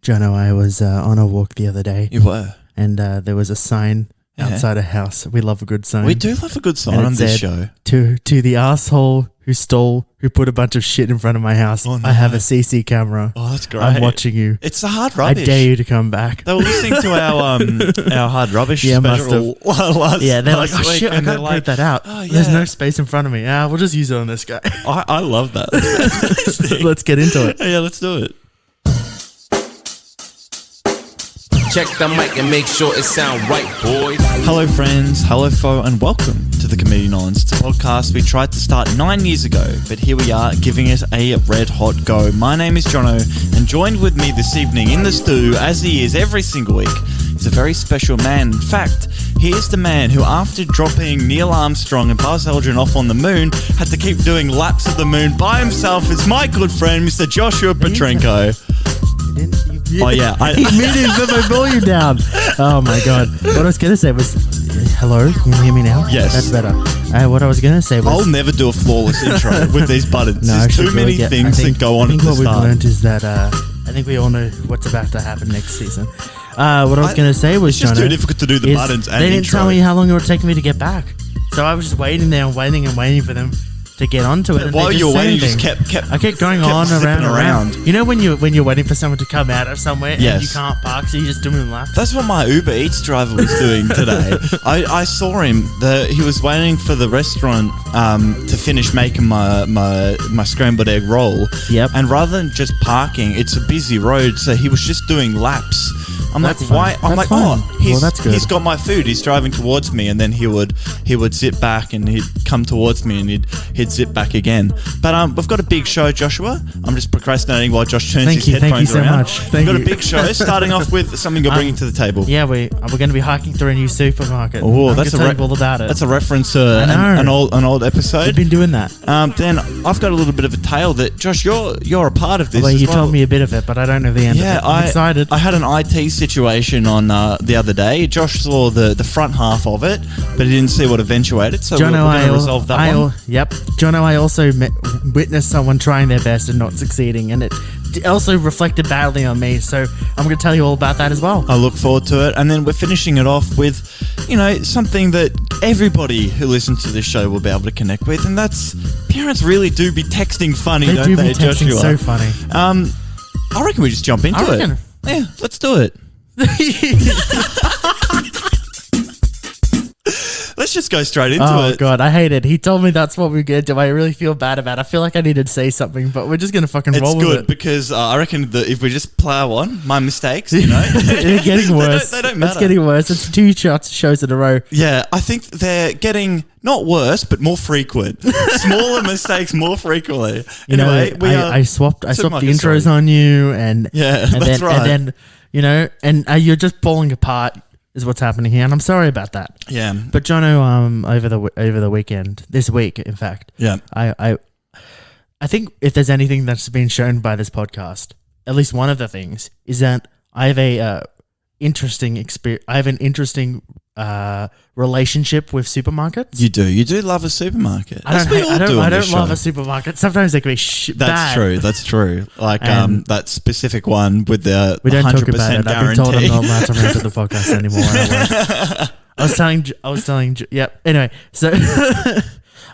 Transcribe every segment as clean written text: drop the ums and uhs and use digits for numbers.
Jono, I was on a walk the other day. You were? And there was a sign outside a house. We love a good sign. We do love a good sign on this show. To the asshole who put a bunch of shit in front of my house. Oh, no. I have a CC camera. Oh, that's great. I'm watching you. It's the hard rubbish. I dare you to come back. They were listening to our hard rubbish special last they're like, oh week, shit, I can't print that out. Oh, yeah. There's no space in front of me. We'll just use it on this guy. I love that. Let's get into it. Yeah, let's do it. Check the mic and make sure it sound right, boys. Hello, friends. Hello, foe, and welcome to the Comedian Islands. It's a podcast we tried to start 9 years ago, but here we are giving it a red-hot go. My name is Jono, and joined with me this evening in the stew, as he is every single week, is a very special man. In fact, he is the man who, after dropping Neil Armstrong and Buzz Aldrin off on the moon, had to keep doing laps of the moon by himself. It's my good friend, Mr. Joshua Petrenko. Oh, yeah. He immediately put my volume down. Oh, my God. What I was going to say was, hello, can you hear me now? Yes. That's better. What I was going to say was... I'll never do a flawless intro with these buttons. There's too many things that go on at the start. I think what we've learned is that I think we all know what's about to happen next season. What I was going to say was, it's just too difficult to do the buttons and they didn't intro. tell me how long it would take me to get back. So I was just waiting there and waiting for them to get onto it. And while you were waiting, you just kept I kept going on around. You know when you're waiting for someone to come out of somewhere and you can't park, so you're just doing laps? That's what my Uber Eats driver was doing today. I saw him. He was waiting for the restaurant to finish making my scrambled egg roll. Yep. And rather than just parking, it's a busy road, so he was just doing laps. That's fun. That's good. He's got my food. He's driving towards me, and then he would sit back and he'd come towards me and he'd sit back again. But we've got a big show, Joshua. I'm just procrastinating while Josh turns his headphones around. We've got a big show. Starting off with something you're bringing to the table. Yeah, we're going to be hiking through a new supermarket. Oh, that's all about it. That's a reference to an old episode. We've been doing that. Then I've got a little bit of a tale that Josh, you're a part of this. Well, you told me a bit of it, but I don't know the end of it. I'm excited. I had an IT situation on the other day. Josh saw the front half of it, but he didn't see what eventuated. So we're going to resolve that one. Yep. Jono, I also witnessed someone trying their best and not succeeding, and it also reflected badly on me. So I'm going to tell you all about that as well. I look forward to it. And then we're finishing it off with, something that everybody who listens to this show will be able to connect with, and that's parents really do be texting funny, don't they, Joshua? They do be texting so funny. I reckon we just jump into it. Yeah, let's do it. Let's just go straight into it. Oh, God, I hate it. He told me that's what we're going to do. I really feel bad about it. I feel like I needed to say something, but we're just going to fucking roll with it. It's good because I reckon that if we just plow on, my mistakes, They're getting worse. They don't matter. It's getting worse. It's 2 shows in a row. Yeah, I think they're getting not worse, but more frequent. Smaller mistakes more frequently. I swapped the intros on you, and that's right. And then, you're just falling apart. Is what's happening here, and I'm sorry about that. Yeah. But Jono, over the weekend, this week, in fact, I think if there's anything that's been shown by this podcast, at least one of the things is that I have an interesting relationship with supermarkets. You do love a supermarket. I don't love a supermarket. Sometimes they can be bad. That's true. Like that specific one with the we don't 100% talk about it. guarantee. I've been told I'm not allowed to rant at the podcast anymore. I was telling. Yep. Anyway, so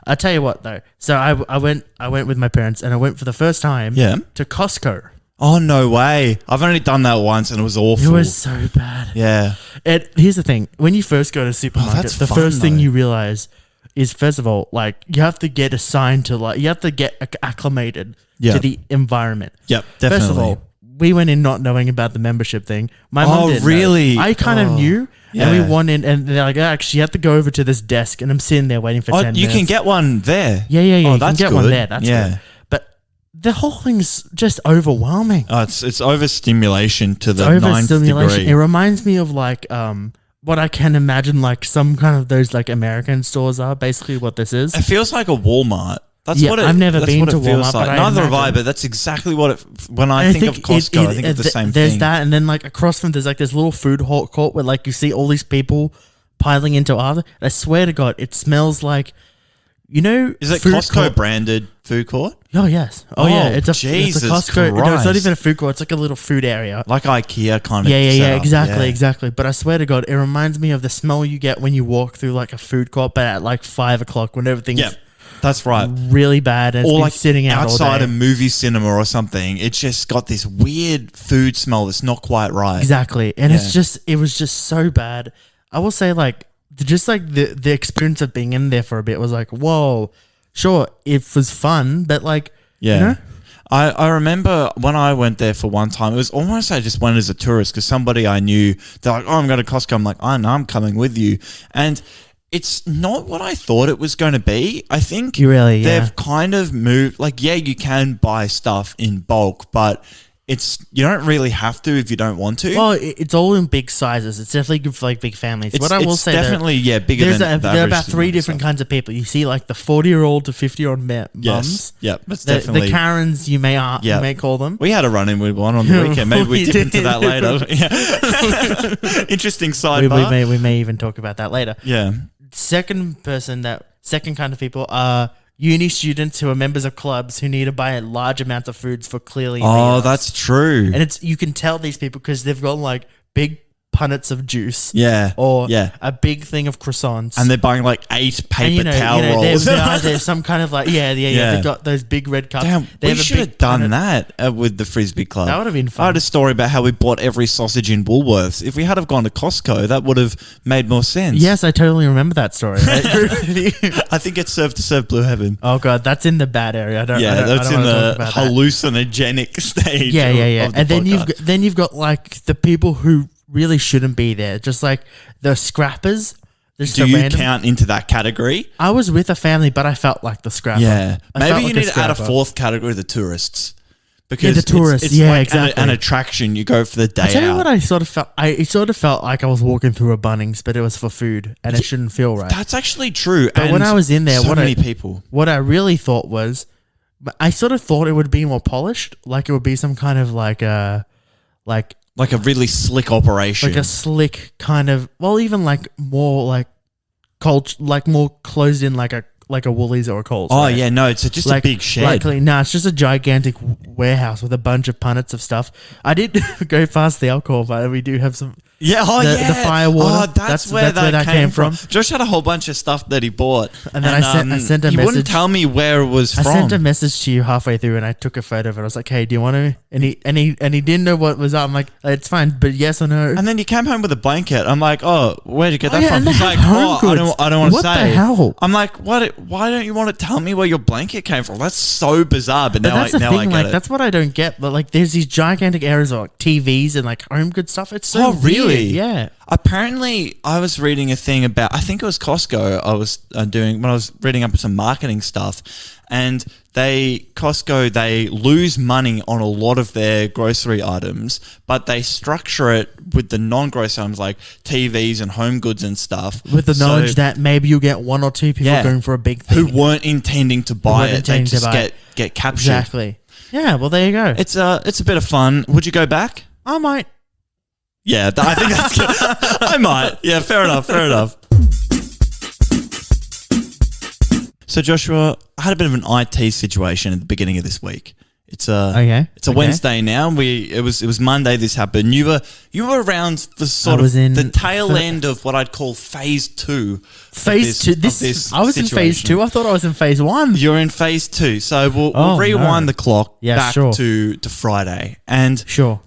I'll tell you what though. So I went with my parents, and I went for the first time to Costco. Oh, no way. I've only done that once and it was awful. It was so bad. Yeah. Here's the thing. When you first go to a supermarket, the first thing you realize is, first of all, like, you have to get assigned to, you have to get acclimated to the environment. Yep, definitely. First of all, we went in not knowing about the membership thing. My mom didn't really? know. I kind of knew. Yeah. And we went in, and they're like, actually, you have to go over to this desk, and I'm sitting there waiting for 10 minutes. You can get one there. Yeah. You can get one there. That's good. The whole thing's just overwhelming. Oh, it's overstimulation to the ninth degree. It reminds me of what I can imagine some kind of those American stores are. Basically, what this is. It feels like a Walmart. I've never been to Walmart. Like. Neither have I, but that's exactly what when I think of Costco, I think of the same thing. There's that, and then across from there's this little food court where you see all these people piling into other. I swear to God, it smells like, Is it Costco branded food court? Oh, yes. Oh, yeah. It's a Jesus Costco. Christ. No, it's not even a food court. It's like a little food area. Like IKEA kind of Yeah, setup. exactly. But I swear to God, it reminds me of the smell you get when you walk through like a food court, but at like 5 o'clock when everything's that's right. really bad and it's or been like sitting out outside all day. a movie cinema or something. It's just got this weird food smell that's not quite right. Exactly. And it was just so bad. I will say like, the experience of being in there for a bit was like, whoa, sure, it was fun, but like, Yeah. you know? I remember when I went there for one time, it was almost I just went as a tourist because somebody I knew, they're like, oh, I'm going to Costco. I'm like, I know, I'm coming with you. And it's not what I thought it was going to be. I think they've kind of moved, like, yeah, you can buy stuff in bulk, but you don't really have to if you don't want to. Well, it's all in big sizes. It's definitely good for like big families. What I will say, definitely bigger than there are about 3 different kinds of people. You see, like the 40-year-old to 50-year-old mums. Yes, that's the Karens. You may call them. We had a run in with one on the weekend. Maybe we dip into that later. Yeah. Interesting sidebar. We may even talk about that later. Yeah. Second kind of people are uni students who are members of clubs who need to buy large amounts of foods for clearly meals. That's true. And you can tell these people because they've got like big punnets of juice. Yeah. Or a big thing of croissants. And they're buying like 8 paper towel rolls. There's some kind of like, they've got those big red cups. Damn, we should have done that with the Frisbee Club. That would have been fun. I had a story about how we bought every sausage in Woolworths. If we had have gone to Costco, that would have made more sense. Yes, I totally remember that story. I think it's served to serve Blue Heaven. Oh God, that's in the bad area. That's in the hallucinogenic stage. Yeah. And then you've got like the people who really shouldn't be there. Just like the scrappers. Do you count into that category? I was with a family, but I felt like the scrapper. Yeah. Maybe you need to add a 4th category, the tourists. Because the tourists. It's like exactly. An attraction. You go for the day out. I tell you what I sort of felt. It sort of felt like I was walking through a Bunnings, but it was for food, and it shouldn't feel right. That's actually true. But when I was in there, people. What I really thought was, I sort of thought it would be more polished, like it would be some kind of like a really slick operation. Like a slick kind of, well, even like more like more closed in like a Woolies or a Coles. Oh, right? yeah, no, it's just a big shed. It's just a gigantic warehouse with a bunch of punnets of stuff. I did go past the alcohol, but we do have some... Yeah, the fire water. Oh, that's where that came from. Josh had a whole bunch of stuff that he bought. And then I sent a message. He wouldn't tell me where it was from. I sent a message to you halfway through and I took a photo of it. I was like, hey, do you want to? And he didn't know what was up. I'm like, it's fine, but yes or no. And then you came home with a blanket. I'm like, oh, where'd you get that from? He's like, goods. I don't want to say. What the hell? I'm like, what? Why don't you want to tell me where your blanket came from? That's so bizarre. But now I get it. That's what I don't get. But like, there's these gigantic areas of like TVs and like home good stuff. It's so really? Weird. Yeah. Apparently, I was reading a thing about, I think it was Costco I was doing, when I was reading up some marketing stuff, and Costco, they lose money on a lot of their grocery items, but they structure it with the non-grocery items like TVs and home goods and stuff. With the knowledge that maybe you'll get 1 or 2 people going for a big thing. Who weren't intending to buy it. They just get captured. Exactly. Yeah, well, there you go. It's a bit of fun. Would you go back? I might. Yeah, I think that's good. I might. Yeah, fair enough. So, Joshua, I had a bit of an IT situation at the beginning of this week. It's a Wednesday now. It was Monday. This happened. You were around the the tail end of what I'd call phase 2. Phase 2. I was in phase 2. I thought I was in phase 1. You're in phase 2. So we'll rewind the clock back to Friday. And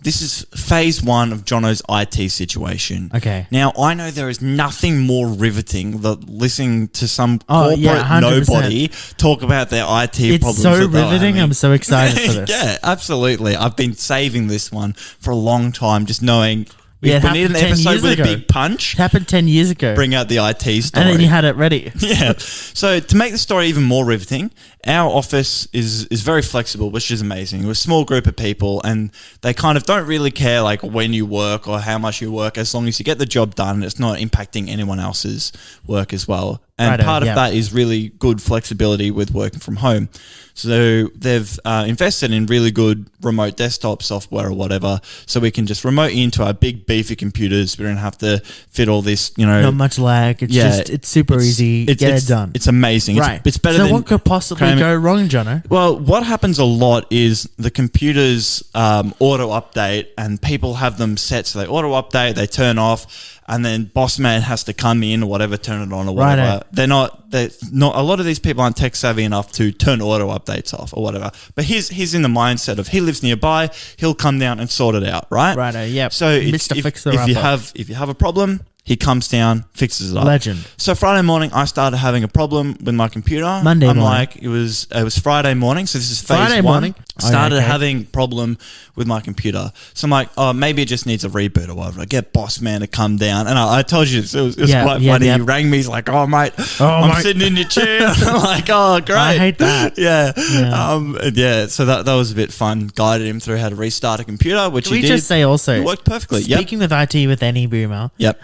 this is phase 1 of Jono's IT situation. Okay. Now I know there is nothing more riveting than listening to some corporate nobody talk about their IT problems. It's so riveting. I'm so excited for this. Yeah, absolutely. I've been saving this one for a long time, just knowing we need an episode with a big punch. It happened 10 years ago. Bring out the IT story. And then you had it ready. Yeah. So to make the story even more riveting, our office is very flexible, which is amazing. We're a small group of people and they kind of don't really care like when you work or how much you work, as long as you get the job done. It's not impacting anyone else's work as well. And part of that is really good flexibility with working from home. So they've invested in really good remote desktop software or whatever, so we can just remote into our big beefy computers. We don't have to fit all this, not much lag. It's super easy. Get it done. It's amazing. Right. It's better so than what could possibly really go wrong, Jono? Well, what happens a lot is the computers auto update, and people have them set so they auto update, they turn off, and then boss man has to come in or whatever, turn it on or whatever. Right. They're not. A lot of these people aren't tech savvy enough to turn auto updates off or whatever. But he's in the mindset of he lives nearby, he'll come down and sort it out, right? Right. Yep. So if you have a problem, he comes down, fixes it up. Legend. So Friday morning, I started having a problem with my computer. Monday morning. Like, it was Friday morning, so this is phase Friday one. morning. Started having problem with my computer. So I'm like, oh, maybe it just needs a reboot or whatever. I get boss man to come down. And I told you, it was quite funny. He rang me. He's like, oh, mate, I'm sitting in your chair. I'm like, oh, great. I hate that. Yeah. So that was a bit fun. Guided him through how to restart a computer, which he did. Can we just say also, it worked perfectly. Speaking with IT with any boomer. Yep.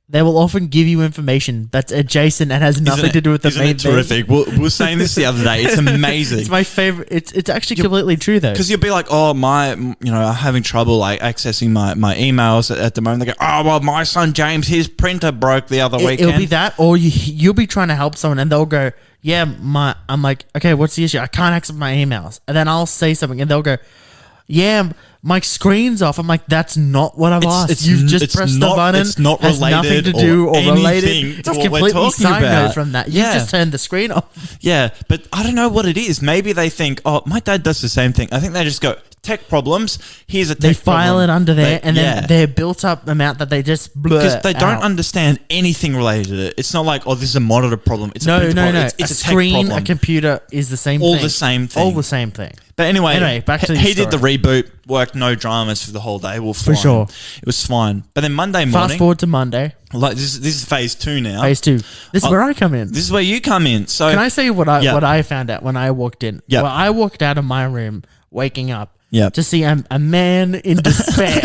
They will often give you information that's adjacent and has nothing to do with the main thing. Terrific. We were saying this the other day. It's amazing. It's my favorite. It's actually completely true though. Because you'll be like, oh, I'm having trouble like accessing my emails at the moment. They go, oh, well, my son James, his printer broke the other weekend. It'll be that, or you'll be trying to help someone and they'll go, yeah, I'm like, okay, what's the issue? I can't access my emails. And then I'll say something and they'll go, yeah, my screen's off. I'm like, that's not what I've asked. You've just pressed the button. It's not has related nothing to do or related. It's completely side note from that. You just turned the screen off. Yeah, but I don't know what it is. Maybe they think, oh, my dad does the same thing. I think they just go, tech problems. Here's a tech problem. They file it under there, and then their built-up amount that they just blur because they don't out. Understand anything related to it. It's not like, oh, this is a monitor problem. It's a printer problem. It's a screen, tech problem. a computer is the same thing. All the same thing. All the same thing. But anyway, back to he did the reboot, worked no dramas for the whole day. Well, fine. For sure. It was fine. But then Monday morning... Fast forward to Monday. Like this is phase 2 now. Phase 2. This is where I come in. This is where you come in. So can I say what I found out when I walked in? Yeah. Well, I walked out of my room waking up Yep. to see a man in despair.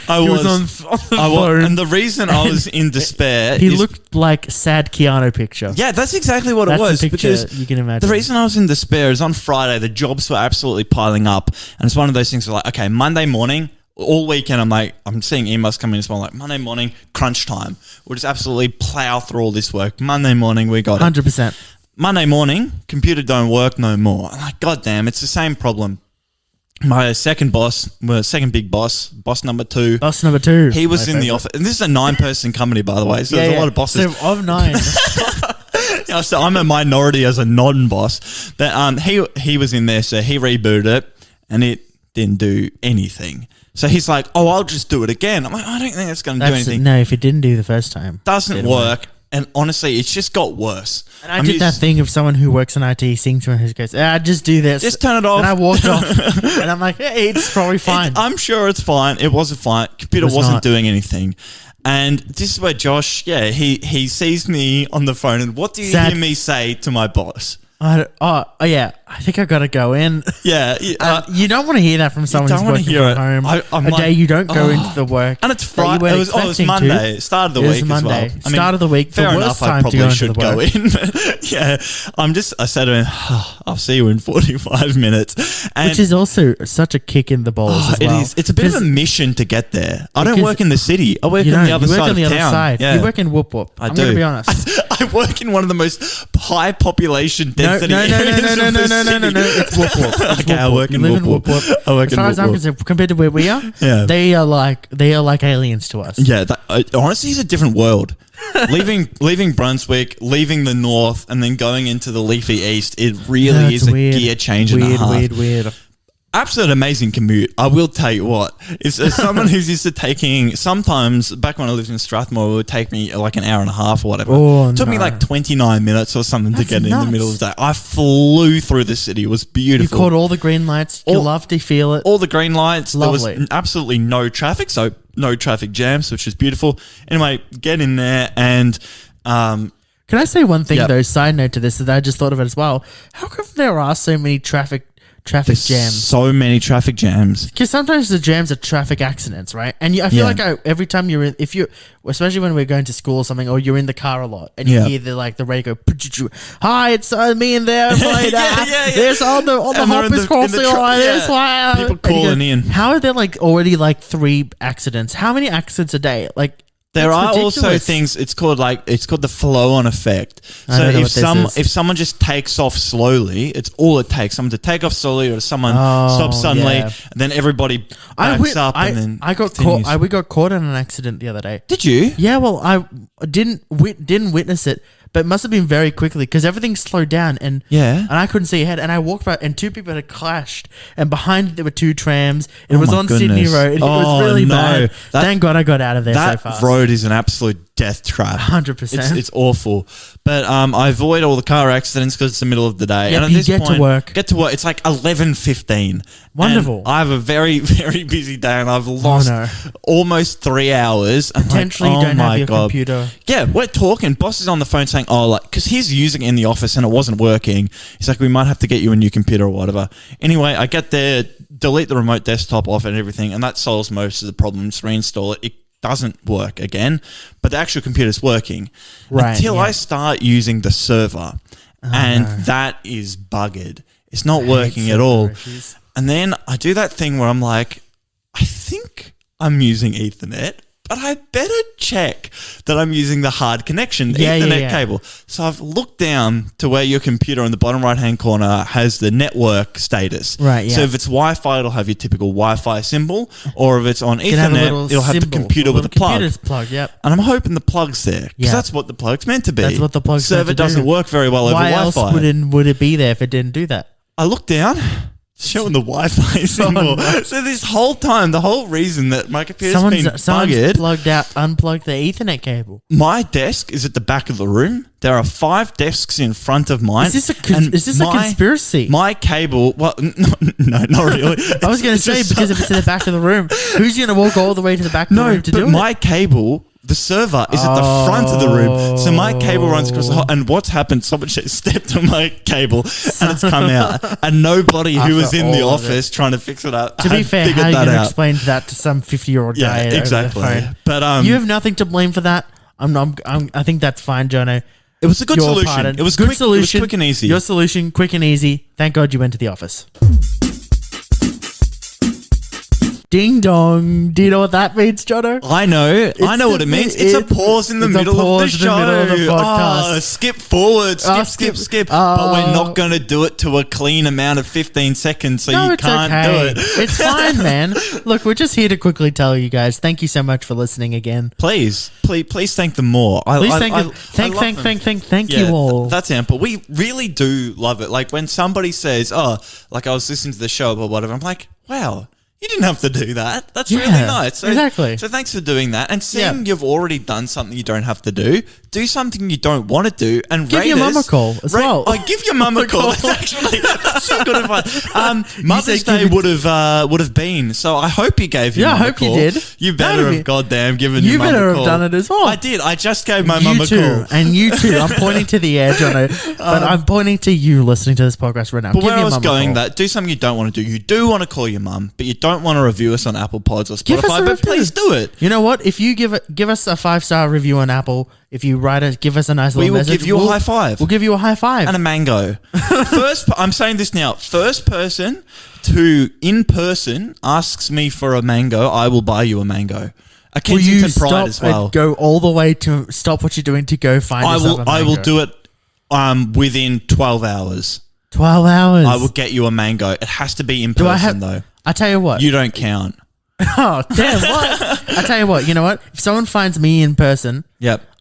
I was on the phone. And the reason I was in despair he looked like sad Keanu picture. Yeah, that's exactly what it was. The picture you can imagine. The reason I was in despair is on Friday, the jobs were absolutely piling up. And it's one of those things where like, okay, Monday morning, all weekend, I'm seeing emails come in as well. Like Monday morning, crunch time. We'll just absolutely plow through all this work. Monday morning, we got 100%. Monday morning, computer don't work no more. I'm like, God damn, it's the same problem. My second big boss, boss number 2. Boss number 2. He was in the office. And this is a 9-person company, by the way. So there's a lot of bosses. So of 9. So I'm a minority as a non-boss. But he was in there, so he rebooted it and it didn't do anything. So he's like, oh, I'll just do it again. I'm like, I don't think that's going to do anything. No, if it didn't do the first time. Doesn't work. And honestly, it's just got worse. And I did that thing of someone who works in IT seeing someone who goes, just do this. Just turn it off. And I walked off. And I'm like, hey, it's probably fine. I'm sure it's fine. It wasn't fine. Computer wasn't doing anything. And this is where Josh, he sees me on the phone. And what do you hear me say to my boss? I think I got to go in. Yeah. You don't want to hear that from someone who's working from home. I'm day you don't go into the work. And it's Friday. It was Monday. Start of the week as well. Start of the week. Fair enough, I probably should go in. Yeah. I said to him, I'll see you in 45 minutes. Which is also such a kick in the balls as well. It is. It's a bit of a mission to get there. I don't work in the city. I work on the other side of town. You work in Whoop Whoop. I'm going to be honest. I work in one of the most high population density areas. No. It's Whoop Whoop. Okay, I work in Whoop Whoop. As far as I'm concerned, compared to where we are, they are like aliens to us. Yeah, honestly, it's a different world. leaving Brunswick, leaving the north, and then going into the leafy east, it really is weird. A gear change and a half. Weird. Absolute amazing commute. I will tell you what. As someone who's used to taking, sometimes back when I lived in Strathbogie, it would take me like an hour and a half or whatever. It took me like 29 minutes or something to get in the middle of the day. I flew through the city. It was beautiful. You caught all the green lights. You loved to feel it. All the green lights. Lovely. There was absolutely no traffic, so no traffic jams, which is beautiful. Anyway, get in there and... Can I say one thing though, side note to this that I just thought of it as well? How come there are so many traffic jams? So many traffic jams. Because sometimes the jams are traffic accidents, right? And I feel like every time you're in, especially when we're going to school or something, or you're in the car a lot, and you hear the radio go, "Hi, it's me and there." There's all the hoppers crossing the line. There's people calling in. How are there already 3 accidents? How many accidents a day? There It's are also ridiculous. things. It's called the flow-on effect. I So don't know what this is. if someone just takes off slowly, it's all it takes. Someone to take off slowly, or someone stops suddenly, and then everybody backs up, and then I got continues. caught. We got caught in an accident the other day. Did you? Yeah, well, I didn't witness it, but it must have been very quickly because everything slowed down and I couldn't see ahead. And I walked by and two people had clashed, and behind it there were two trams. It was my on goodness. Sydney Road. It was really bad. Thank God I got out of there so That fast. road is an absolute death trap. 100%. It's awful. But I avoid all the car accidents because it's the middle of the day. Yep, and at you this get to point, work. Get to work. It's like 11:15. Wonderful. And I have a very, very busy day, and I've lost almost 3 hours. Potentially I'm like, don't have your God. computer. Yeah, we're talking. Boss is on the phone saying, because he's using it in the office and it wasn't working. He's like, we might have to get you a new computer or whatever. Anyway, I get there, delete the remote desktop off and everything, and that solves most of the problems. Reinstall it. It doesn't work again, but the actual computer's working until I start using the server, and that is buggered. It's not working at all. Issues. And then I do that thing where I'm like, I think I'm using Ethernet, but I better check that I'm using the hard connection, the Ethernet cable. So I've looked down to where your computer in the bottom right-hand corner has the network status. Right, yeah. So if it's Wi-Fi, it'll have your typical Wi-Fi symbol, or if it's on Ethernet, it'll have the computer with a plug. Computer's plug, yep. And I'm hoping the plug's there, because that's what the plug's meant to be. That's what the plug's meant Server to do. doesn't work very well over Wi-Fi. Why else would it be there if it didn't do that? I look down, showing the Wi-Fi symbol. no. So this whole time, the whole reason that my computer's been buggered, unplugged the Ethernet cable. my desk is at the back of the room. There are 5 desks in front of mine. Is this a conspiracy? My cable, well, no, not really. I was going to say, because if it's in the back of the room, who's going to walk all the way to the back of the room to do it? No, but my cable, the server is at the front of the room. So my cable runs across the whole, and what's happened, someone stepped on my cable and it's come out. And nobody who was in the office trying to fix it up to be fair, how are you going to explain that to some 50-year-old guy? Yeah, exactly. Over the phone? But you have nothing to blame for that. I think that's fine, Jono. It was a good solution. Pardon. It was good quick, solution. It was quick and easy. Your solution, quick and easy. Thank God you went to the office. Ding dong. Do you know what that means, Jono? I know what it means. It's a pause in the middle of the show. Podcast. Skip forward, skip. But we're not going to do it to a clean amount of 15 seconds, so you can't do it. It's fine, man. Look, we're just here to quickly tell you guys, thank you so much for listening again. Please thank them more. Thank you all. That's ample. We really do love it. Like when somebody says, like I was listening to the show or whatever, I'm like, wow. You didn't have to do that. That's really nice. So, exactly. So thanks for doing that. And seeing you've already done something you don't have to do something you don't want to do, and give your mum a call as well. Give your mum a call. That's so good advice. Mother's Day would have been. So I hope you gave your mum a call. I hope you did. You better have goddamn given your mum a call. You better have done it as well. I did. I just gave my mum a call. And you too. I'm pointing to the air, Jono, but I'm pointing to you listening to this podcast right now. But where I was going, that do something you don't want to do. You do want to call your mum, but you don't want to review us on Apple Pods or Spotify, but please do it. You know what? If you give us a 5-star review on Apple, if you give us a nice little message, we will give you a high five. We'll give you a high five. And a mango. I'm saying this now. First person to, in person, asks me for a mango, I will buy you a mango. A Kensington Pride as well. Go all the way to stop what you're doing to go find yourself a mango. I will do it within 12 hours. 12 hours? I will get you a mango. It has to be in person, though. I tell you what. You don't count. Oh, damn, what? I tell you what, you know what? If someone finds me in person,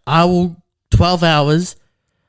I will, 12 hours,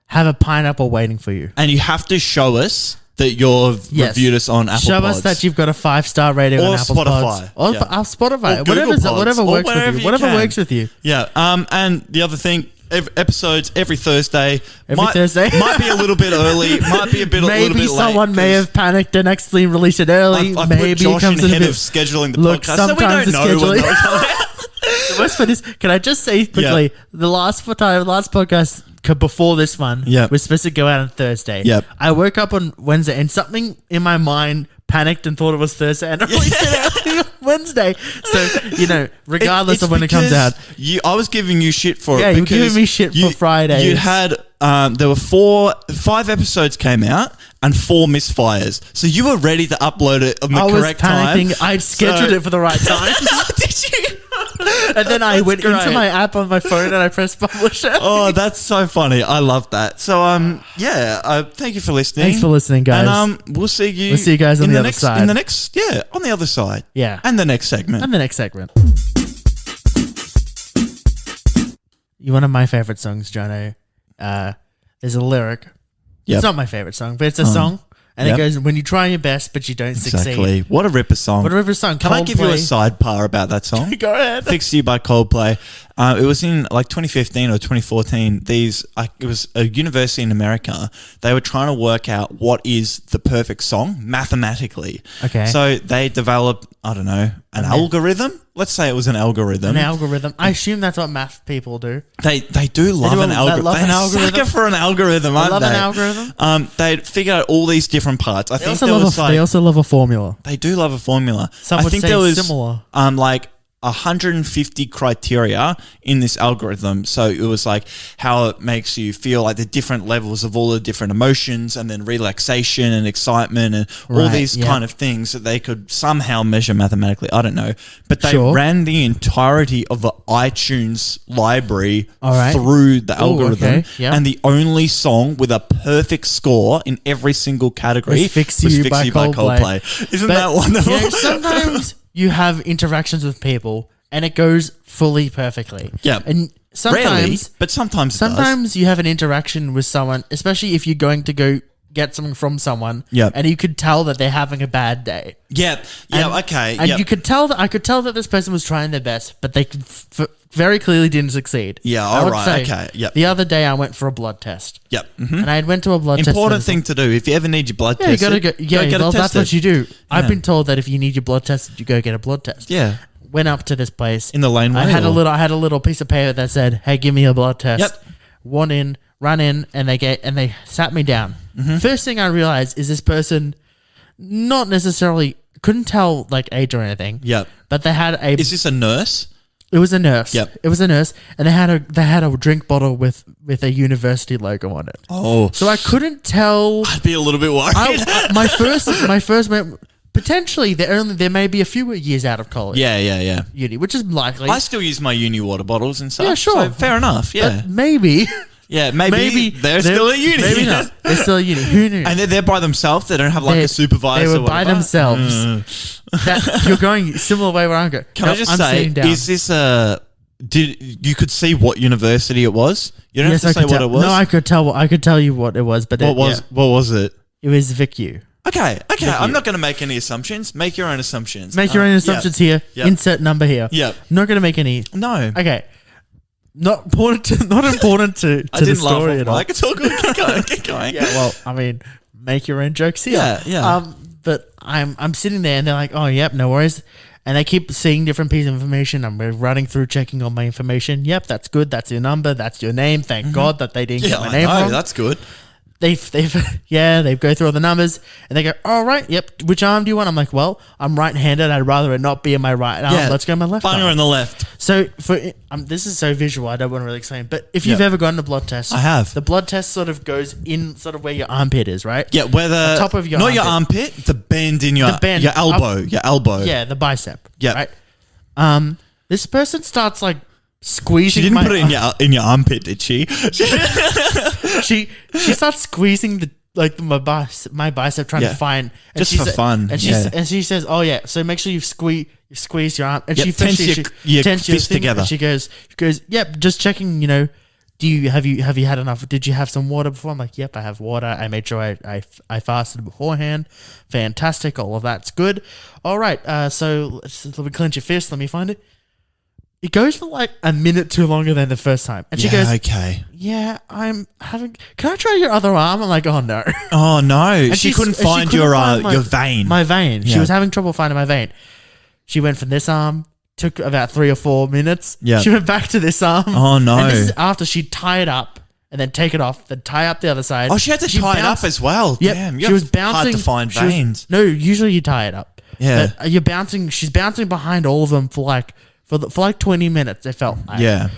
have a pineapple waiting for you. And you have to show us that you've reviewed us on Apple Pods. Show us that you've got a 5-star rating on Apple Spotify. Pods. Or Spotify. Or whatever works with you. Whatever works with you. Yeah. And the other thing, episodes every Thursday. Thursday? Might be a little bit early. Might be a little bit late. Maybe someone may have panicked and accidentally released it early. I've maybe put Josh it comes in head a bit of scheduling the podcast. Sometimes so we don't know when the worst part is, can I just say quickly, the last podcast before this one was supposed to go out on Thursday. Yep. I woke up on Wednesday and something in my mind panicked and thought it was Thursday and I released it out on Wednesday. So, regardless of when it comes out. I was giving you shit for it. Yeah, you were giving me shit for Fridays. You had, there were 5 episodes came out and 4 misfires. So you were ready to upload it on the correct time. I was panicking. I'd scheduled it for the right time. Did you? And then I went into my app on my phone and I pressed publish. Oh, that's so funny. I love that. So, thank you for listening. Thanks for listening, guys. And we'll see you. We'll see you guys on the other side. On the other side. Yeah. And the next segment. One of my favorite songs, Jono. There's a lyric. Yep. It's not my favorite song, but it's a song. And it goes, when you try your best, but you don't succeed. What a ripper song. Can I give you a sidebar about that song? Go ahead. Fix You by Coldplay. It was in like 2015 or 2014. It was a university in America. They were trying to work out what is the perfect song mathematically. Okay. So they developed, I don't know, an algorithm. Let's say it was an algorithm. I assume that's what math people do. They do love an algorithm. They're sucker for an algorithm, aren't they? Love an algorithm. They figured out all these different parts. They also love a formula. They do love a formula. Some would say similar. Like 150 criteria in this algorithm. So it was like how it makes you feel, like the different levels of all the different emotions, and then relaxation and excitement and all these kind of things that they could somehow measure mathematically. I don't know. But they ran the entirety of the iTunes library through the algorithm. And the only song with a perfect score in every single category was Fix You by Coldplay. Isn't that wonderful? You know, sometimes you have interactions with people and it goes fully perfectly. Yeah. And sometimes, rarely, but sometimes you have an interaction with someone, especially if you're going to go get something from someone, and you could tell that they're having a bad day. Okay. And you could tell that I could tell that this person was trying their best, but they very clearly didn't succeed. The other day I went for a blood test. And I went to a blood test. Important thing to do. If you ever need your blood test, you gotta go get it tested. That's what you do. I've been told that if you need your blood tested, you go get a blood test. Went up to this place in the laneway. I had a little piece of paper that said, "Hey, give me a blood test." Run in, and they sat me down. First thing I realized is this person, not necessarily, couldn't tell like age or anything. But they had a. Is this a nurse? It was a nurse. It was a nurse, and they had a drink bottle with a university logo on it. Oh, so I couldn't tell. I'd be a little bit worried. My first went. Potentially, there may be a few years out of college. Uni, which is likely. I still use my uni water bottles and stuff. Yeah, sure. So fair enough. Yeah, but maybe. Yeah, maybe they're still at uni. Maybe not. They're still at uni. Who knew? And they're by themselves. They don't have like a supervisor. They were by themselves. You're going similar way where I'm going. Can I just say, is this you could see what university it was? You don't have to say what it was. No, I could tell. I could tell you what it was. But what was it? It was VicU. Okay. I'm not going to make any assumptions. Make your own assumptions. Make your own assumptions here. Insert number here. Not going to make any. No. Okay. Not important to I didn't the story at all. It's all good. Keep going. Well, I mean, make your own jokes here. But I'm sitting there and they're like, "Oh, yep, no worries." And they keep seeing different pieces of information. I'm running through, checking all my information. Yep, that's good. That's your number. That's your name. Thank God that they didn't get my name wrong. That's good. They go through all the numbers and they go, all right, yep, which arm do you want? I'm like, well, I'm right-handed. I'd rather it not be in my right arm. Let's go my left arm. Finger on the left. So this is so visual, I don't want to really explain, but if you've ever gone to blood test, I have. The blood test sort of goes in sort of where your armpit is, right? Yeah, where the top of your not your armpit, the bend in your elbow, your elbow. Yeah, the bicep. Yeah. Right. This person starts like squeezing. She didn't put it in your armpit, did she? She starts squeezing my bicep, trying to find just for fun. And she says, "Oh yeah, so make sure you squeeze your arm." And she tense your fist together. And she goes, "Yep, just checking. You know, have you had enough? Did you have some water before?" I'm like, "Yep, I have water. I made sure I fasted beforehand. Fantastic. All of that's good. All right. So let me clench your fist. Let me find it." It goes for like a minute too longer than the first time. And she goes, okay. Yeah, can I try your other arm? I'm like, oh no. Oh no. And she couldn't find your vein. My vein. Yeah. She was having trouble finding my vein. She went from this arm, took about 3 or 4 minutes. Yeah. She went back to this arm. Oh no. And this is after she tie it up and then take it off, then tie up the other side. Oh, she had to tie it up as well. Yep. Damn, she was bouncing. Hard to find veins. No, usually you tie it up. Yeah. But you're bouncing. She's bouncing behind all of them for like 20 minutes, it felt like. Yeah.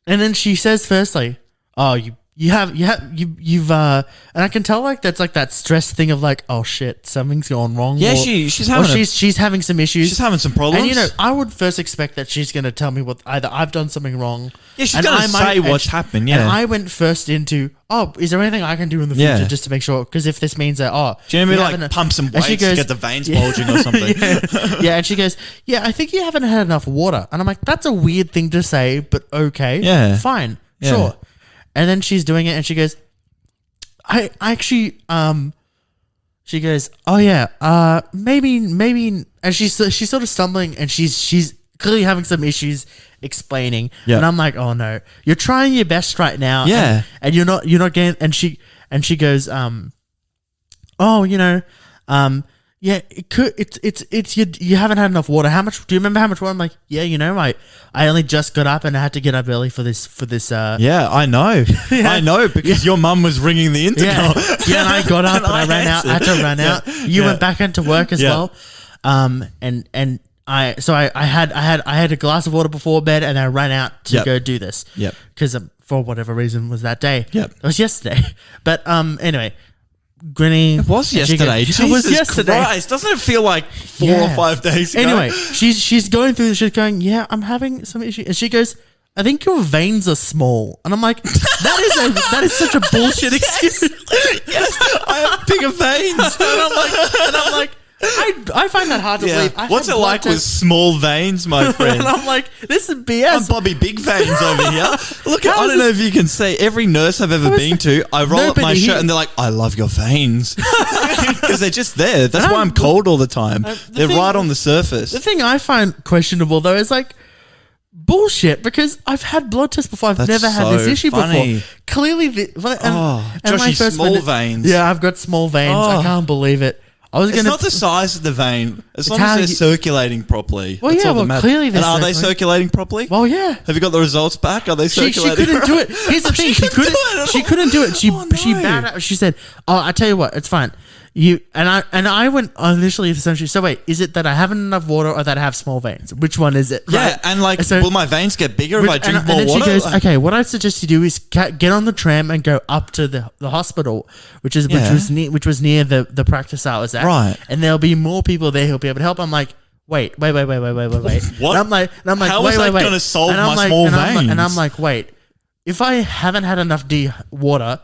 And then she says firstly, "Oh, you you've and I can tell like that's like that stress thing of like, oh shit, something's gone wrong. Yeah, she's having some issues. She's having some problems. And I would first expect that she's going to tell me what either I've done something wrong. Yeah, she's going to say what's happened. Yeah, and I went first into, is there anything I can do in the future just to make sure? Because if this means that, do you know what I mean, like pump some weights to get the veins bulging or something? And she goes, I think you haven't had enough water. And I'm like, that's a weird thing to say, but okay, fine, sure. And then she's doing it, and she goes, I actually, she goes, maybe, and she's sort of stumbling, and she's clearly having some issues explaining, and I'm like, oh no, you're trying your best right now, and you're not getting, and she goes, it could. It's you haven't had enough water. How much? Do you remember how much water? I'm like, I only just got up and I had to get up early for this. I know, I know because your mum was ringing the intercom. And I got up and I ran out. I had to run out. You went back into work as well. And I had a glass of water before bed and I ran out to go do this. Because for whatever reason was that day. It was yesterday. But anyway. Grinning. It was yesterday. It was yesterday. Christ, doesn't it feel like 4 or 5 days ago? Anyway, she's going through this. She's going, I'm having some issues. And she goes, I think your veins are small. And I'm like, that is such a bullshit excuse. Yes, I have bigger veins. And I'm like, I find that hard to believe. What's it like with small veins, my friend? And I'm like, this is BS. I'm Bobby Big Veins over here. Look, I don't know if you can see. Every nurse I've ever been to, I roll up my shirt and they're like, I love your veins. Because they're just there. That's why I'm cold all the time. They're right on the surface. The thing I find questionable, though, is like, bullshit, because I've had blood tests before. I've never had this issue before. Clearly, Joshy, small veins. Yeah, I've got small veins. I can't believe it. It's not the size of the vein. As long as they're circulating properly. Well, clearly they're are they circulating properly? Well, yeah. Have you got the results back? Are they circulating? She couldn't do it. Here's the thing. She couldn't do it. She bowed out. She said, I tell you what, it's fine. I went initially essentially. So wait, is it that I haven't enough water or that I have small veins? Which one is it? Yeah, right? And like, will my veins get bigger if I drink more water? She goes, okay, what I suggest you do is get on the tram and go up to the hospital, which was near the practice I was at. Right. And there'll be more people there who'll be able to help. I'm like, wait. What? And I'm like, how is that going to solve my small veins? And I'm like, wait, if I haven't had enough water.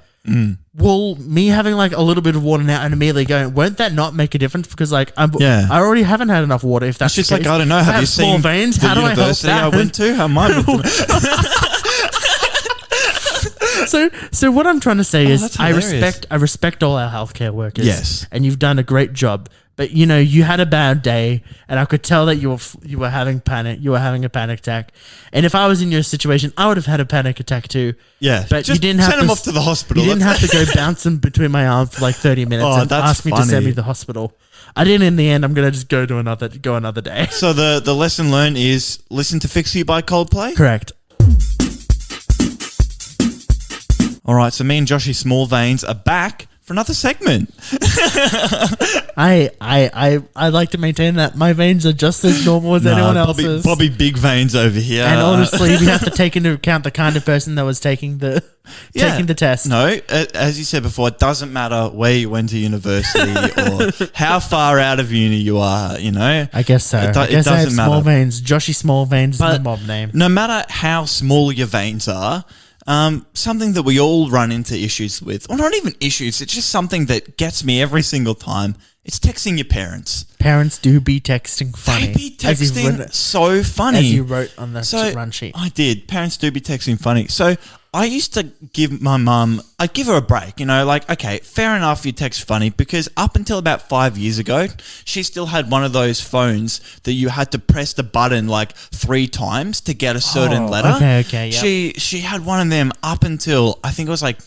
Will me having like a little bit of water now and immediately going, won't that not make a difference? Because like I already haven't had enough water. If that's just the case. like, I don't know. Have you seen veins? The university I went to? How am So what I'm trying to say is I hilarious. respect all our healthcare workers. Yes, and you've done a great job. But you had a bad day, and I could tell that you were having panic. You were having a panic attack, and if I was in your situation, I would have had a panic attack too. Yeah, but just you didn't have send him off to the hospital. You didn't have to go bouncing between my arms for like 30 minutes and ask me to send me to the hospital. I didn't. In the end, I'm gonna just go another day. So the lesson learned is listen to "Fix You" by Coldplay. Correct. All right, so me and Joshy Small Veins are back for another segment. I like to maintain that my veins are just as normal as anyone else's. Bobby Big Veins over here. And honestly, we have to take into account the kind of person that was taking the test. No, as you said before, it doesn't matter where you went to university or how far out of uni you are, I guess so. It doesn't matter. Small Veins. Joshy Small Veins is the mob name. No matter how small your veins are, something that we all run into issues with, or not even issues, it's just something that gets me every single time. It's texting your parents. Parents do be texting funny. They be texting so funny. As you wrote on the run sheet. I did. Parents do be texting funny. So I used to give my mum, I'd give her a break, like, okay, fair enough, you text funny, because up until about 5 years ago, she still had one of those phones that you had to press the button like 3 times to get a certain letter. Okay, yeah. She had one of them up until, I think it was like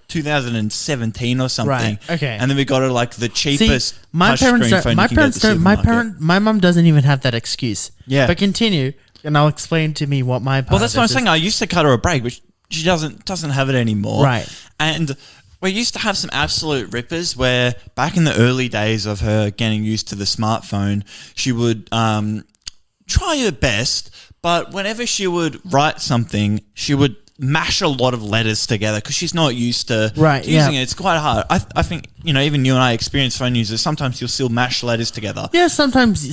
2017 or something. Right, okay. And then we got her like the cheapest my parents touchscreen phone my you can parents get at the don't. supermarket. My mum doesn't even have that excuse. Yeah. But continue, and I'll explain to me what my part. Well, that's what I'm saying. I used to cut her a break, but she doesn't have it anymore. Right. And we used to have some absolute rippers where back in the early days of her getting used to the smartphone, she would try her best, but whenever she would write something, she would mash a lot of letters together because she's not used to using it. It's quite hard. I think, even you and I experienced phone users, sometimes you'll still mash letters together. Yeah, sometimes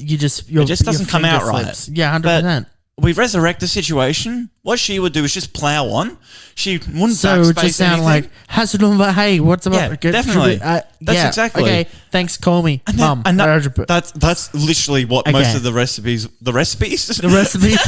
you just... It just doesn't come out right. Yeah, 100%. We resurrect the situation. What she would do is just plow on. She wouldn't so backspace it just sound anything. like, how's it doing? Hey, what's up? Yeah, definitely. That's exactly. Okay, thanks, call me. Mum. And that's literally what most of the recipes... The recipes? The recipes.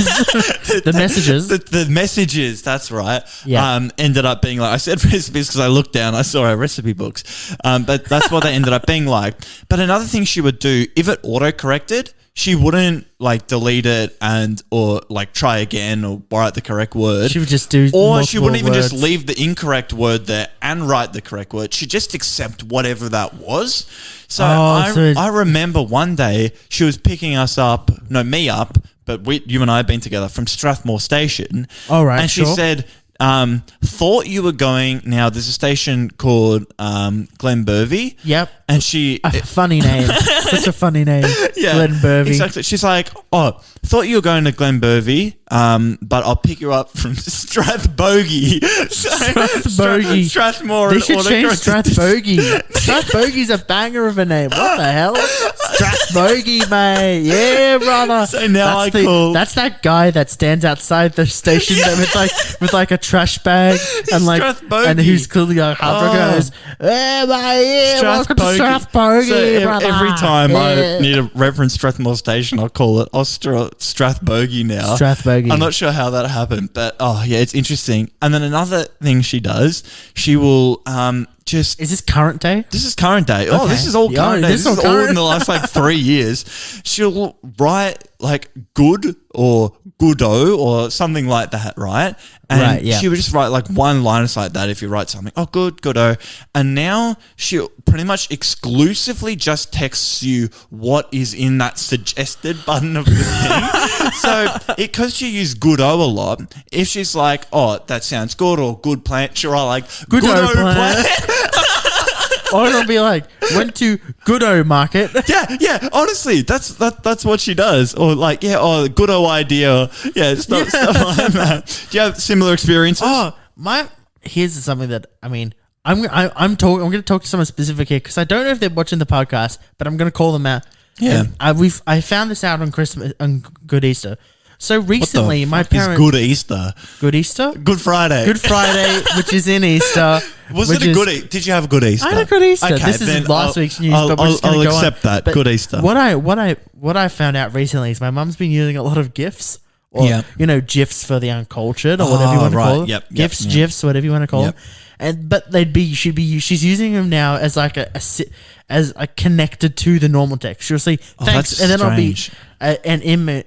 The messages. The messages, that's right. Yeah. Ended up being like... I said recipes because I looked down, I saw our recipe books. But that's what they ended up being like. But another thing she would do, if it auto-corrected... She wouldn't delete it or try again or write the correct word. She would just do or she wouldn't even words. just leave the incorrect word there and write the correct word. She'd just accept whatever that was. So I remember one day she was picking me up, but you and I have been together from Strathmore Station. All right, and she said, thought you were going... Now, there's a station called Glenbervie. Yep. And she... funny name. Such a funny name. Yeah. Glenbervie. Exactly. She's like, thought you were going to Glenbervie, but I'll pick you up from Strathbogie. Strathbogie. Strathmore. They should change Strathbogie. Strathbogie's a banger of a name. What the hell? Strathbogie, mate. Yeah, brother. So now that's that guy that stands outside the station with a trash bag and who's clearly like goes, hey, mate, welcome to Strathbogie, so brother. Every time I need to reference Strathmore Station, I'll call it Strathbogie now. Strathbogie. I'm not sure how that happened, but it's interesting. And then another thing she does, she will is this current day? This is current day. Okay. This is all current day. This is all in the last 3 years. She'll write good or goodo or something like that, right? And she would just write one-liners like that if you write something. Oh, good, goodo. And now she pretty much exclusively just texts you what is in that suggested button of the thing. So because she used goodo a lot, if she's like, oh, that sounds good or good plant, she'll write goodo plant. Or it'll be went to Goodo Market. Yeah. Honestly, that's what she does. Or Goodo idea. Stuff like that. Do you have similar experiences? Here's something that I'm going to talk to someone specific here because I don't know if they're watching the podcast, but I'm going to call them out. Yeah. And I found this out on Good Easter. So recently, my parents... Good Easter? Good Easter? Good Friday. Good Friday, which is in Easter. Did you have a good Easter? I had a good Easter. Okay, this is last week's news, but we're just I'll going to go accept that. But good Easter. What I found out recently is my mum's been using a lot of GIFs. Or, GIFs for the uncultured or whatever you want to call them. Yep, GIFs, GIFs, whatever you want to call them. But she's using them now as as connected to the normal text. She'll say thanks, and then it'll be an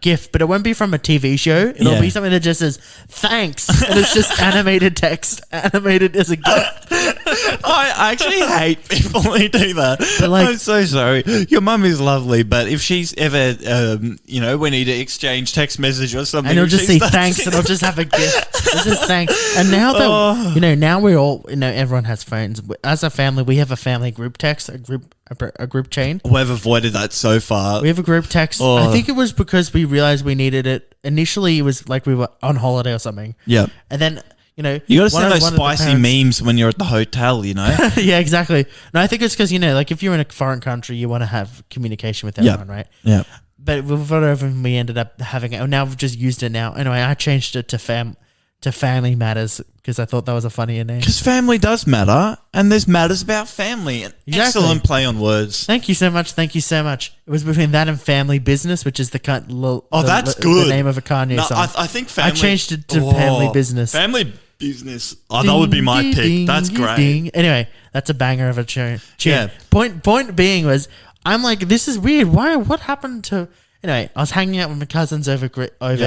GIF, but it won't be from a TV show. It'll be something that just says thanks, and it's just animated text, animated as a GIF. I actually hate people who do that. But I'm so sorry. Your mum is lovely, but if she's ever, we need to exchange text message or something, and it'll just say thanks, and I'll just have a GIF. This is thanks. And now that now we're all, everyone has phones. As a family, we have a family group text, a group chain. We've avoided that so far. We have a group text. I think it was because we realized we needed it. Initially, it was we were on holiday or something. Yeah. And then, you got to send those spicy memes when you're at the hotel, Yeah, exactly. No, I think it's because, if you're in a foreign country, you want to have communication with everyone, right? Yeah. But whatever, we ended up having it. Now we've just used it now. Anyway, I changed it to Family Matters because I thought that was a funnier name. Because family does matter, and there's matters about family. Excellent play on words. Thank you so much. It was between that and Family Business, which is that's good. The name of a Kanye song. I think family. I changed it to Family Business. Family Business. That would be my pick. That's great. Ding. Anyway, that's a banger of a tune. Yeah. Point being was, I'm like, this is weird. Why? What happened to? Anyway, I was hanging out with my cousins over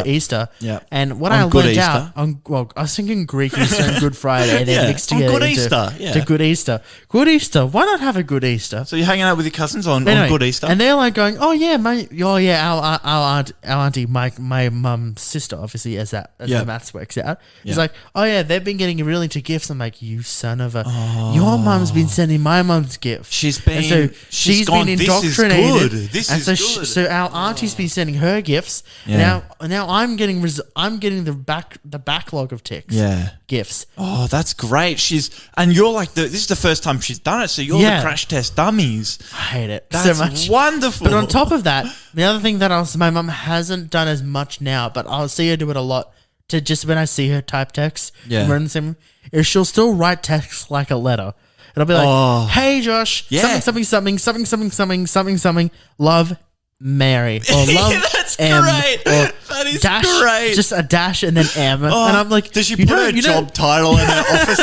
Easter. Yeah. And what I learned out I was thinking Greek Easter and Good Friday. They mixed together. Good Easter. To Good Easter. Good Easter. Why not have a Good Easter? So you're hanging out with your cousins on Good Easter, and they're going, our auntie, my mum's sister, obviously, as the maths works out. He's like, they've been getting really into gifts. I'm like, you son of a, your mum's been sending my mum's gifts. She's been indoctrinated. This is good. So our auntie Archie's been sending her gifts. Yeah. Now I'm getting the backlog of texts. Yeah. Gifts. Oh, that's great. And you're like this is the first time she's done it, so you're the crash test dummies. I hate it That's so much. wonderful. But on top of that, the other thing that my mum hasn't done as much now, but I'll see her do it a lot. To just when I see her type text, we're in the same, is she'll still write text like a letter. And I'll be like, "Hey Josh, something, love Mary or love that's M great. or That is dash, great. just a dash and then M." And I'm like, does she put her job title in her office?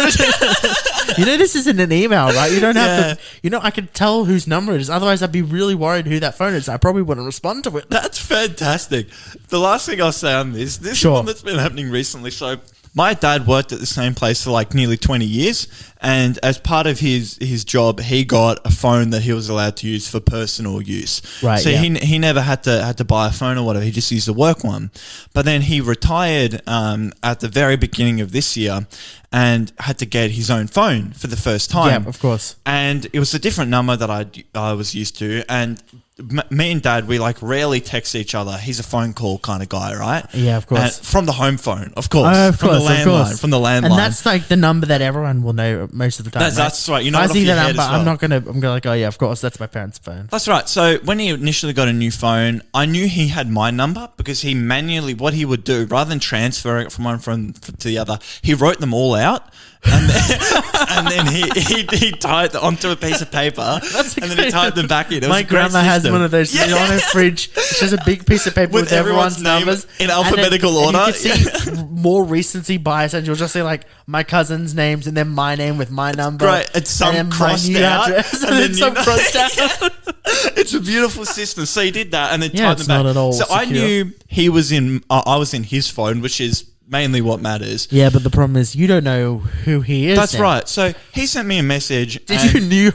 This isn't an email, right? You don't have to. I could tell whose number it is. Otherwise, I'd be really worried who that phone is. I probably wouldn't respond to it. That's fantastic. The last thing I'll say on this is one that's been happening recently. So my dad worked at the same place for like nearly 20 years. And as part of his job, he got a phone that he was allowed to use for personal use. Right. So he never had to buy a phone or whatever. He just used the work one. But then he retired at the very beginning of this year and had to get his own phone for the first time. Yeah, of course. And it was a different number that I was used to. And me and Dad, we like rarely text each other. He's a phone call kind of guy, right? Yeah, of course. From the home phone, of course. From the landline. And that's like the number that everyone will know most of the time. That's right. You know, if I what see off the your head number, as well. I'm gonna like, oh yeah, of course, that's my parents' phone. That's right. So when he initially got a new phone, I knew he had my number because he manually, what he would do, rather than transferring it from one phone to the other, he wrote them all out. And then he typed onto a piece of paper, and then he typed them back in. My grandma has one of those on her fridge. She has a big piece of paper with everyone's numbers in alphabetical order. And you can see more recency bias, and you'll just see like my cousin's names and then my name with my number. Right, it's some crossed out, and then some crossed out. It's a beautiful system. So he did that, and then typed them back. Not at all so secure. I knew he was in. I was in his phone, which is mainly what matters. Yeah, but the problem is you don't know who he is. That's right. So he sent me a message. Did you new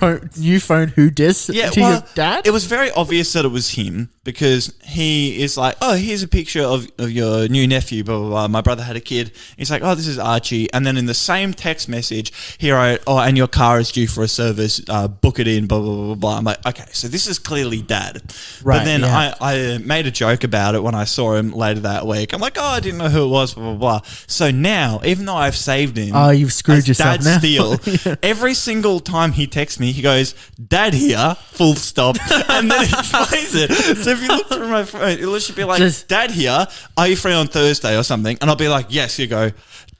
phone who dis to your dad? It was very obvious that it was him because he is like, oh, here's a picture of your new nephew, blah, blah, blah. My brother had a kid. He's like, oh, this is Archie. And then in the same text message, he wrote, oh, and your car is due for a service. Book it in, blah, blah, blah, blah. I'm like, okay, so this is clearly Dad. Right, but then I made a joke about it when I saw him later that week. I'm like, oh, I didn't know who it was, blah, blah, blah. So now, even though I've saved him, you've screwed yourself Dad now. Steele, every single time he texts me, he goes, Dad here, full stop, and then he explains it. So if you look through my phone, it'll just be like, Dad here, are you free on Thursday or something? And I'll be like, yes. You go,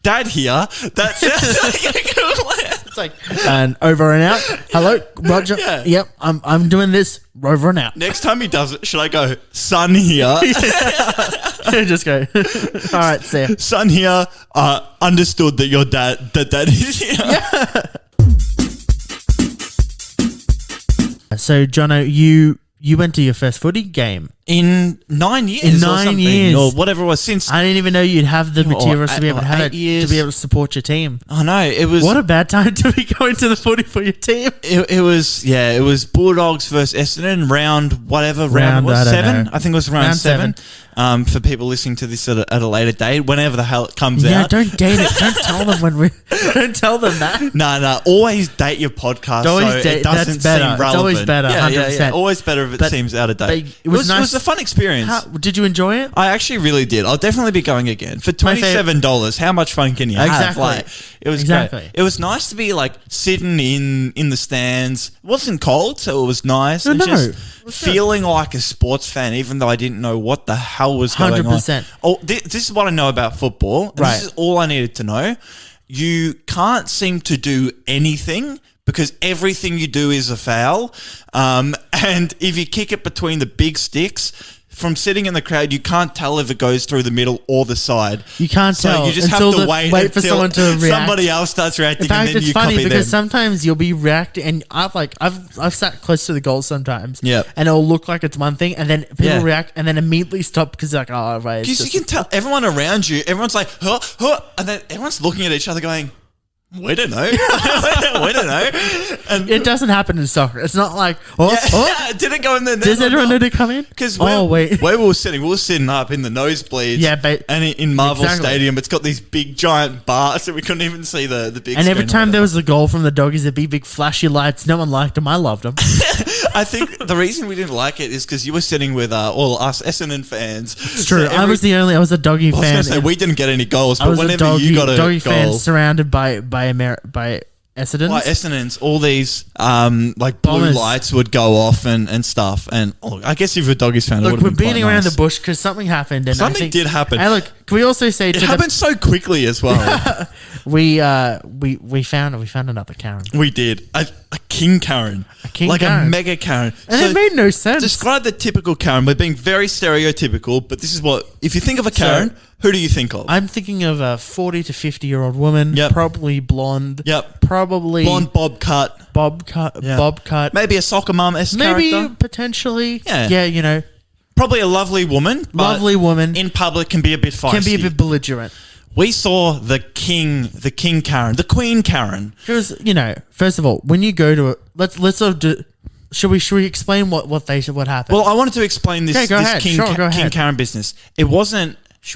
Dad here. That sounds like a good plan. It's like, and over and out. Hello, Roger. Yeah. Yep, I'm doing this. Over and out. Next time he does it, should I go, son here? Just go. All right, see ya. Son here, understood that your dad is here. Yeah. So, Jono, you went to your first footy game. In 9 years or something, or whatever it was since. I didn't even know you'd have the materials to be able to have it, to be able to support your team. I know, it was... What a bad time to be going to the footy for your team. It was Bulldogs versus Essendon, round 7? I think it was round 7. For people listening to this at a later date, whenever the hell it comes out. Yeah, don't date it. Don't tell them don't tell them that. No, always date your podcast it doesn't seem relevant. It's always better, 100%. Yeah. Always better if it seems out of date. It was a fun experience. Did you enjoy it? I actually really did. I'll definitely be going again. For $27, how much fun can you have? Exactly. It was great. It was nice to be like sitting in the stands. It wasn't cold, so it was nice. Just feeling like a sports fan, even though I didn't know what the hell was going 100%. on. Oh, this is what I know about football. Right. This is all I needed to know. You can't seem to do anything because everything you do is a foul. And if you kick it between the big sticks, from sitting in the crowd, you can't tell if it goes through the middle or the side. You can't tell. You just have to wait for someone to react. Somebody else starts reacting, and then you copy them. In fact, it's funny because sometimes you'll be reacting, and I've sat close to the goal sometimes. Yeah. And it'll look like it's one thing, and then people react, and then immediately stop because they're like, oh, right. Because you can tell everyone around you. Everyone's like, huh, huh, and then everyone's looking at each other, going, We don't know. We don't know. And It doesn't happen in soccer. It's not like, did it go in the net? does everyone need to come in? Because wait. where we were sitting up in the nosebleeds. Yeah, but and in Marvel exactly. Stadium, it's got these big giant bars, so we couldn't even see the big. And every screen time there was a goal from the Doggies, there'd be big flashy lights. No one liked them. I loved them. I think the reason we didn't like it is because you were sitting with all us Essendon fans. It's true. I was a Doggy fan. I was going to say, we didn't get any goals, I but was whenever you got a Doggy fan goal, surrounded by Essendons. by Essendons, all these like blue Bombers. lights would go off and stuff. And I guess if you're a Doggies fan, it Look, would we're have been beating quite around nice. the bush because something happened. And Something did happen. And look, can we also say It happened so quickly as well. we found another Karen. We did a King Karen, like Karen. a mega Karen, And it made no sense. Describe the typical Karen. We're being very stereotypical, but this is what if you think of a Karen, who do you think of? I'm thinking of a 40 to 50-year-old woman, Yep. probably blonde. Yep. Probably Blonde bob cut, bob cut. maybe a soccer mum-esque Maybe character. Potentially. Yeah. Yeah, you know, Probably a lovely woman. but lovely woman. in public can be a bit feisty. Can be a bit belligerent. We saw the King Karen, the Queen Karen. Because, you know, first of all, when you go to it, let's sort of do. Should we explain what happened? Well, I wanted to explain this, Okay, go ahead. King, Sure, go King ahead. Karen business. She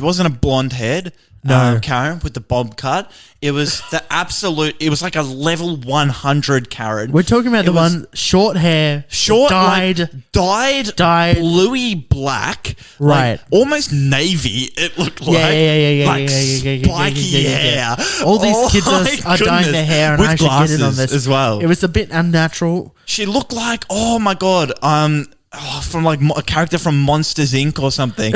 wasn't a blonde haired No. Karen with the bob cut. It was it was like a level 100 Karen. We're talking about It the was one short hair, dyed dyed. bluey black, Right. like almost navy. It looked like Yeah, like yeah. spiky hair. All these kids my are dyeing their hair, and with I should get in on glasses this as well. It was a bit unnatural. She looked like, oh my god, from like a character from Monsters Inc. or something.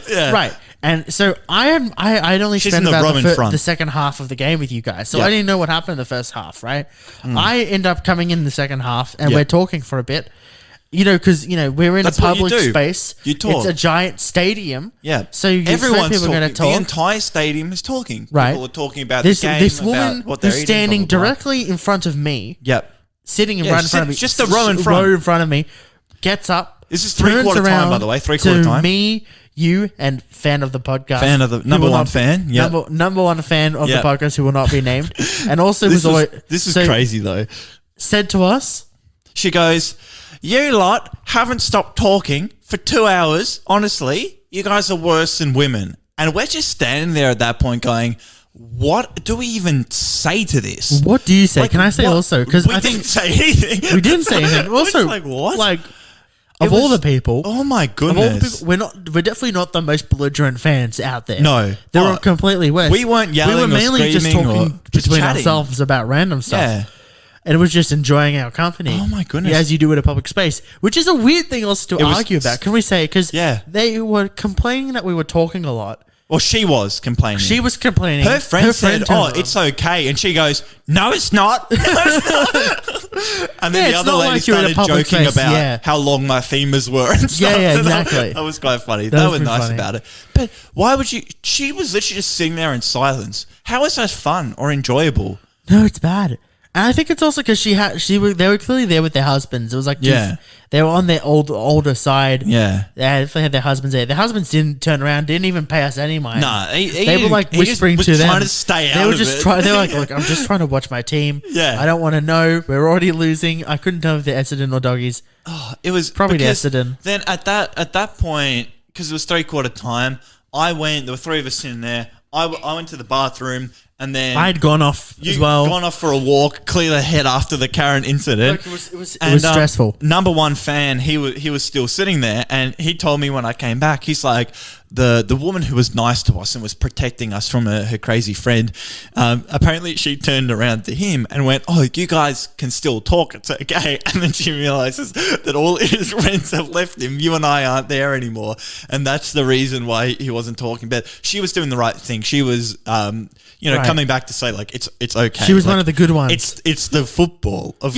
Yeah. Right. And so I'd only She's spent in the about Roman front. the second half of the game with you guys. So Yeah. I didn't know what happened in the first half, right? I end up coming in the second half and Yeah. we're talking for a bit. You know, because, you know, we're in That's a what you public do. space. You talk. It's a giant stadium. Yeah. So you everyone's people are going talking. to talk. The entire stadium is talking. Right. People are talking about This the game, this about woman what they're who's eating, standing blah, blah, blah. directly in front of me, Yep. sitting Yeah, right in front of me, just a row in front. row in front of me, gets up. This is turns three-quarter time, around by the way, three-quarter to time. me, you, and fan of the podcast, Fan of the- who number will one not- fan, yep. number one fan of Yep. the podcast who will not be named, and also This was is so crazy though. said to us, She goes, "You lot haven't stopped talking for 2 hours. Honestly, you guys are worse than women." And we're just standing there at that point going, what do we even say to this? "What do you say?" Like, Can I say what? also? Because we I didn't think say anything. we didn't say anything. We're Also, just like, what? Like, It of all was- the people, Oh my of all the goodness. people, we're definitely not the most belligerent fans out there. No. They're Oh, all completely worse. we weren't yelling We were or mainly just screaming or talking just between chatting. ourselves about random stuff. Yeah. And it was just enjoying our company. Oh my goodness. As you do in a public space, which is a weird thing also to was- argue about. Can we say? Because Yeah. they were complaining that we were talking a lot. Well, she was complaining. She was complaining. Her friend said, turned "Oh, around. it's okay," and she goes, "No, it's not." And then Yeah, the it's other not lady like you're in a started public joking space, about yeah. how long my femurs were and stuff. Yeah, So that- exactly. That was quite funny. That That was was pretty nice funny. about it. But why would you? She was literally just sitting there in silence. How is that fun or enjoyable? No, it's bad. And I think it's also because they were clearly there with their husbands. It was like, Yeah. they were on their older side. Yeah. They definitely had their husbands there. Their husbands didn't turn around, didn't even pay us any mind. Nah, They were like he just whispering was to them. trying to stay They out were of just it. trying. They were like, "Look, I'm just trying to watch my team. Yeah. I don't want to know. We're already losing. I couldn't tell if they're Essendon or Doggies. It was Probably the because Essendon. Then at that point, because it was 3/4 time, I went. There were three of us sitting there. I went to the bathroom, and then I'd gone off you as well. gone off for a walk, clear the head after the Karen incident. Look, it was And, stressful. Number one fan, he was still sitting there, and he told me when I came back, he's like, the woman who was nice to us and was protecting us from her crazy friend, apparently she turned around to him and went, "Oh, you guys can still talk, it's okay." And then she realizes that all his friends have left him. You and I aren't there anymore, and that's the reason why he wasn't talking. But she was doing the right thing. She was, Right. coming back to say like it's okay. She was Like, one of the good ones. It's the football. Of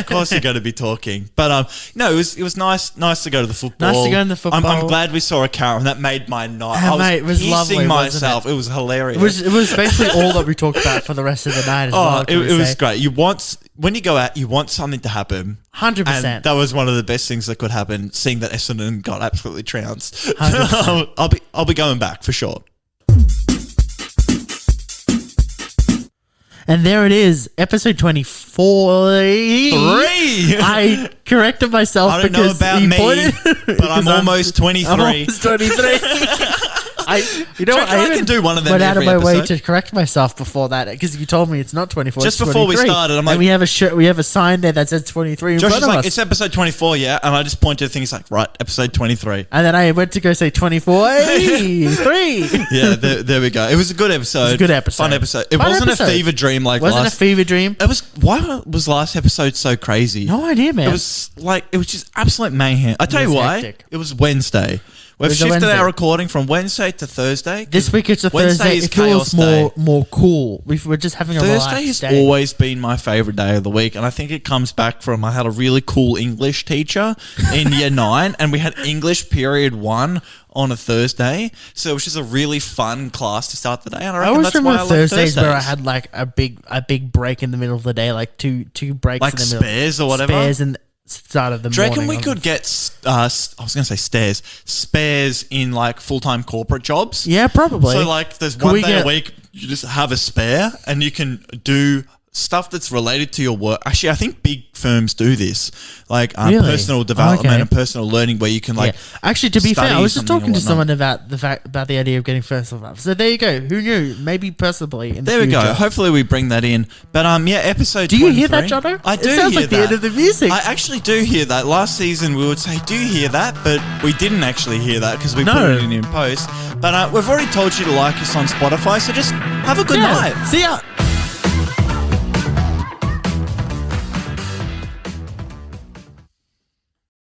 course you're going to be talking. But no, it was nice to go to the football. Nice to go to the football. I'm glad we saw a Karen. That made my night. Oh, I was mate, it was pissing lovely, wasn't myself. it? It was hilarious. It was basically all that we talked about for the rest of the night as well. it was great. When you go out, you want something to happen. 100%. And that was one of the best things that could happen. Seeing that Essendon got absolutely trounced. 100%. I'll be going back for sure. And there it is, episode 24. I corrected myself. I don't know about me, but I'm almost 23. I'm almost 23. I can do one of them went out of my way episode. to correct myself before that because you told me it's not 24. Just it's before 23. we started, I'm like, and we have a sign there that says 23 in Josh front is of like, us. it's episode 24, yeah, and I just pointed to things like, right, episode 23. And then I went to go say 24. Hey, 3. Yeah, there we go. It was a good episode. It was a good episode. Fun episode. It Fun wasn't episode. a fever dream like wasn't last. a fever dream. It was. Why was last episode so crazy? No idea, man. It was just absolute mayhem. I tell you why. Hectic. It was Wednesday. We've shifted our recording from Wednesday to Thursday. This week it's a Wednesday Thursday. is It feels chaos day. more cool. We're just having a Thursday relaxed has day. always been my favorite day of the week, and I think it comes back from I had a really cool English teacher in year 9, and we had English period 1 on a Thursday, so it was just a really fun class to start the day. And I always that's why remember I Thursdays like where I had like a big break in the middle of the day, like two breaks like in the middle, spares or whatever. Spares and start of the Do you morning. reckon we could get, I was going to say spares in like full-time corporate jobs? Yeah, probably. So like there's one day a week you just have a spare and you can do stuff that's related to your work. Actually, I think big firms do this, like Really? personal development Okay. and personal learning, where you can like. Yeah. Actually, to be fair, study I was just something talking or to someone whatnot. about the idea of getting personal development. So there you go. Who knew? Maybe possibly in There the we go. future. Hopefully we bring that in. But yeah, episode. Do you hear 23. that, Jono? I do. It sounds hear like the that. end of the music. I actually do hear that. Last season we would say, "Do you hear that?" But we didn't actually hear that because we put it in post. But we've already told you to like us on Spotify, so just have a good night. See ya.